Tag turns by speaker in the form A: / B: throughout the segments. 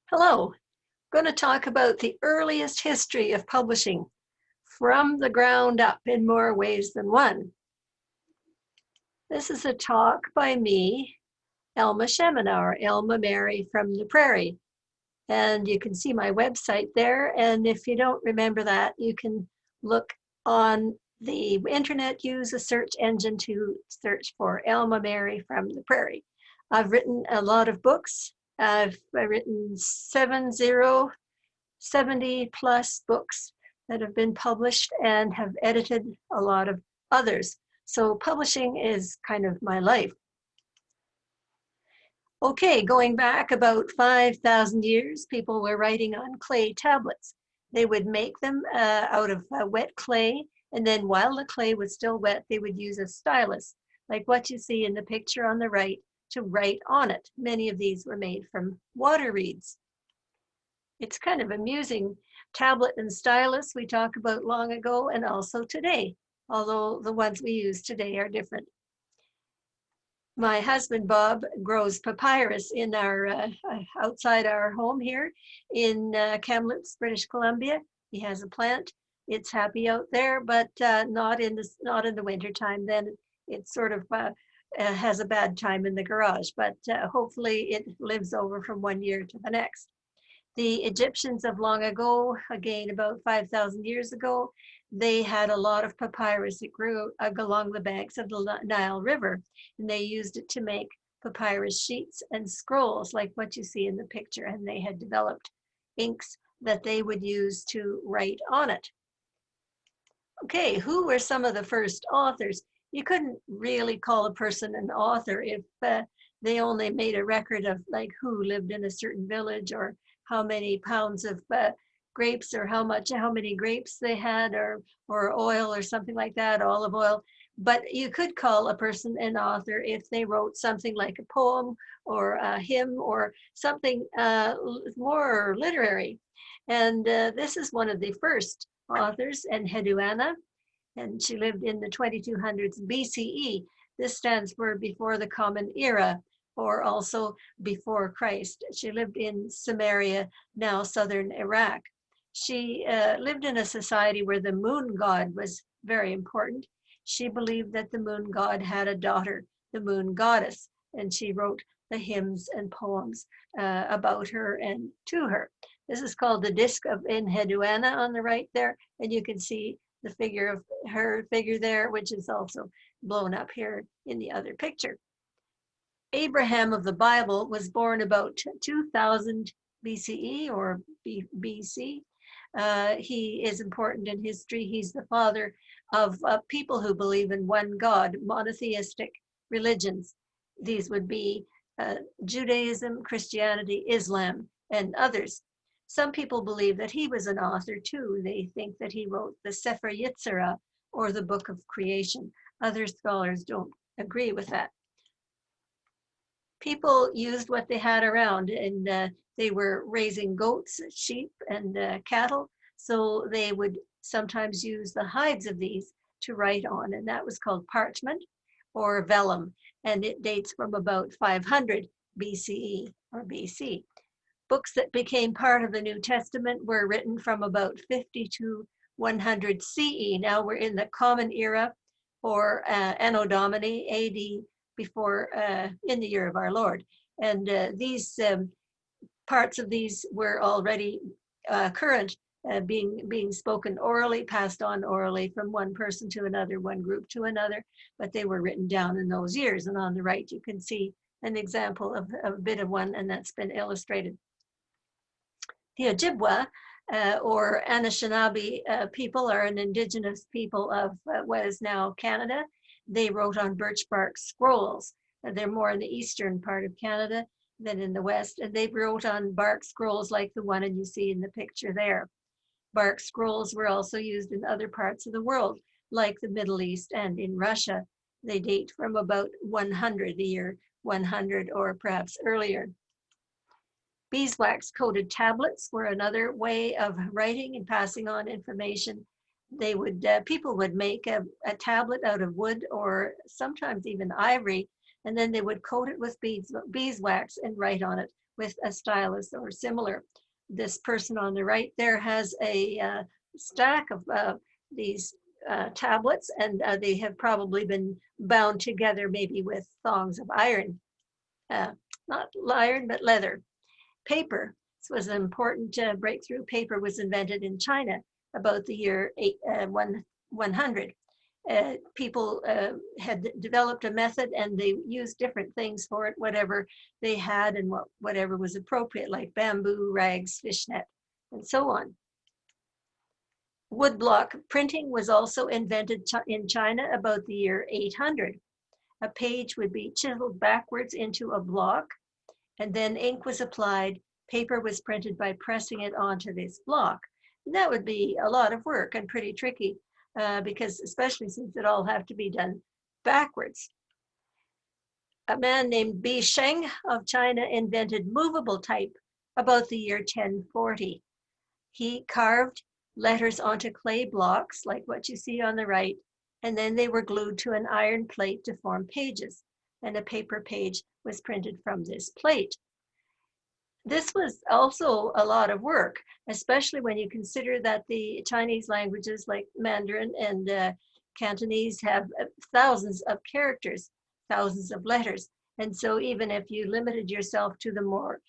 A: Hello, I'm going to talk about the earliest history of publishing from the ground up in more ways than one. This is a talk by me, Elma Schemenauer, Elma Mary from the Prairie. And you can see my website there. And if you don't remember that, you can look on the internet, use a search engine to search for Elma Mary from the Prairie. I've written a lot of books. I've written 70 plus books that have been published and have edited a lot of others. So publishing is kind of my life. Okay, going back about 5,000 years, people were writing on clay tablets. They would make them out of wet clay, and then while the clay was still wet, they would use a stylus, like what you see in the picture on the right, to write on it. Many of these were made from water reeds. It's kind of amusing. Tablet and stylus we talked about long ago and also today, although the ones we use today are different. My husband Bob grows papyrus in our outside our home here in Kamloops, British Columbia. He has a plant. It's happy out there, but not in the winter time. Then it sort of has a bad time in the garage. But hopefully it lives over from one year to the next. The Egyptians of long ago, again about 5,000 years ago, they had a lot of papyrus that grew along the banks of the Nile River, and they used it to make papyrus sheets and scrolls like what you see in the picture, and they had developed inks that they would use to write on it. Okay, who were some of the first authors? You couldn't really call a person an author if they only made a record of like who lived in a certain village or how many pounds of grapes or how many grapes they had or oil or something like that, olive oil. But you could call a person an author if they wrote something like a poem or a hymn or something more literary. And this is one of the first authors, Enheduanna, and she lived in the 2200s BCE. This stands for before the Common Era, or also before Christ. She lived in Samaria, now southern Iraq. She lived in a society where the moon god was very important. She believed that the moon god had a daughter, the moon goddess, and she wrote the hymns and poems about her and to her. This is called the Disc of Enheduanna on the right there, and you can see the figure of her figure there, which is also blown up here in the other picture. Abraham of the Bible was born about 2000 BCE or BC. He is important in history. He's the father of people who believe in one God, monotheistic religions. These would be Judaism, Christianity, Islam, and others. Some people believe that he was an author too. They think that he wrote the Sefer Yetzirah, or the Book of Creation. Other scholars don't agree with that. People used what they had around, and they were raising goats, sheep, and cattle. So they would sometimes use the hides of these to write on, and that was called parchment or vellum, and it dates from about 500 BCE or BC. Books that became part of the New Testament were written from about 50 to 100 CE. Now we're in the Common Era, or Anno Domini, AD, before in the year of our Lord. And these parts of these were already current, being spoken orally, passed on orally from one person to another, one group to another, but they were written down in those years. And on the right, you can see an example of a bit of one, and that's been illustrated. The Ojibwa or Anishinaabe people are an indigenous people of what is now Canada. They wrote on birch bark scrolls. They're more in the eastern part of Canada than in the west, and they wrote on bark scrolls like the one you see in the picture there. Bark scrolls were also used in other parts of the world, like the Middle East and in Russia. They date from about 100, the year 100, or perhaps earlier. Beeswax coated tablets were another way of writing and passing on information. They would people would make a tablet out of wood or sometimes even ivory, and then they would coat it with beeswax and write on it with a stylus or similar. This person on the right there has a stack of these tablets, and they have probably been bound together maybe with thongs of iron. Not iron, but leather. Paper. This was an important breakthrough. Paper was invented in China about the year 100. People had developed a method, and they used different things for it, whatever they had and whatever was appropriate, like bamboo, rags, fishnet, and so on. Woodblock printing was also invented in China about the year 800. A page would be chiseled backwards into a block, and then ink was applied. Paper was printed by pressing it onto this block. And that would be a lot of work and pretty tricky, because especially since it all have to be done backwards. A man named Bi Sheng of China invented movable type about the year 1040. He carved letters onto clay blocks, like what you see on the right, and then they were glued to an iron plate to form pages, and a paper page was printed from this plate. This was also a lot of work, especially when you consider that the Chinese languages like Mandarin and Cantonese have thousands of characters, thousands of letters. And so even if you limited yourself to the more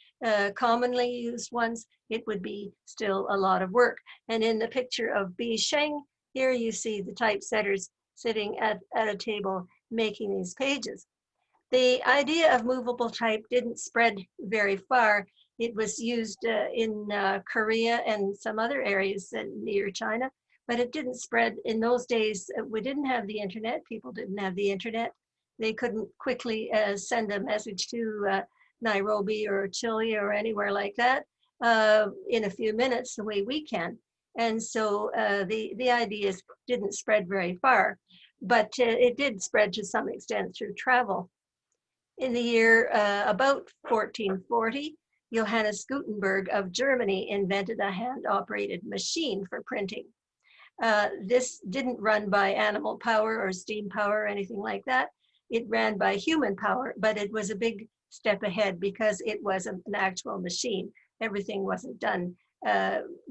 A: commonly used ones, it would be still a lot of work. And in the picture of Bi Sheng, here you see the typesetters sitting at a table making these pages. The idea of movable type didn't spread very far. It was used in Korea and some other areas near China, but it didn't spread in those days. We didn't have the internet. People didn't have the internet. They couldn't quickly send a message to Nairobi or Chile or anywhere like that in a few minutes the way we can. And so the ideas didn't spread very far, but it did spread to some extent through travel. In the year about 1440, Johannes Gutenberg of Germany invented a hand-operated machine for printing. This didn't run by animal power or steam power or anything like that. It ran by human power, but it was a big step ahead because it was an actual machine. Everything wasn't done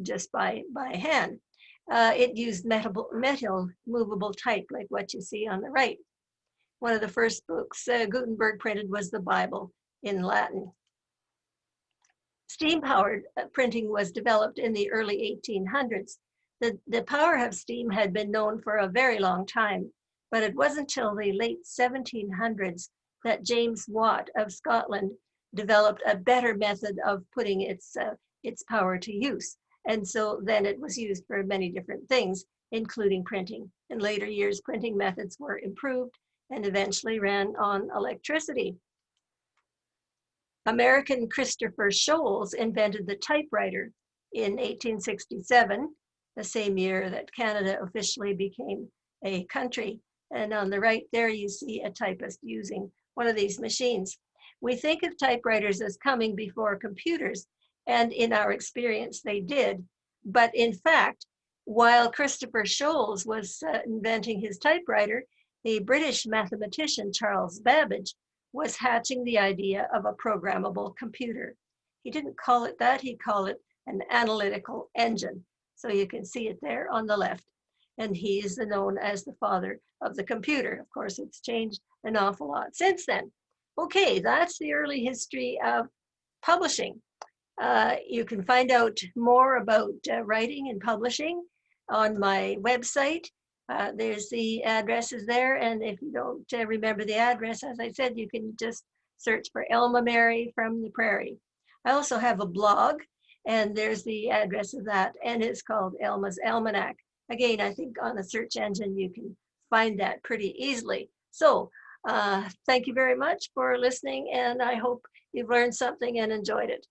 A: just by hand. It used metal movable type, like what you see on the right. One of the first books Gutenberg printed was the Bible in Latin. Steam-powered printing was developed in the early 1800s. The power of steam had been known for a very long time, but it wasn't until the late 1700s that James Watt of Scotland developed a better method of putting its power to use. And so then it was used for many different things, including printing. In later years, printing methods were improved and eventually ran on electricity. American Christopher Sholes invented the typewriter in 1867, the same year that Canada officially became a country. And on the right there, you see a typist using one of these machines. We think of typewriters as coming before computers, and in our experience, they did. But in fact, while Christopher Sholes was inventing his typewriter, the British mathematician Charles Babbage was hatching the idea of a programmable computer. He didn't call it that, he called it an analytical engine. So you can see it there on the left. And he is known as the father of the computer. Of course, it's changed an awful lot since then. Okay, that's the early history of publishing. You can find out more about writing and publishing on my website. There's the addresses there, and if you don't remember the address, as I said, you can just search for Elma Mary from the Prairie. I also have a blog, and there's the address of that, and it's called Elma's Almanac. Again, I think on a search engine, you can find that pretty easily. So thank you very much for listening, and I hope you've learned something and enjoyed it.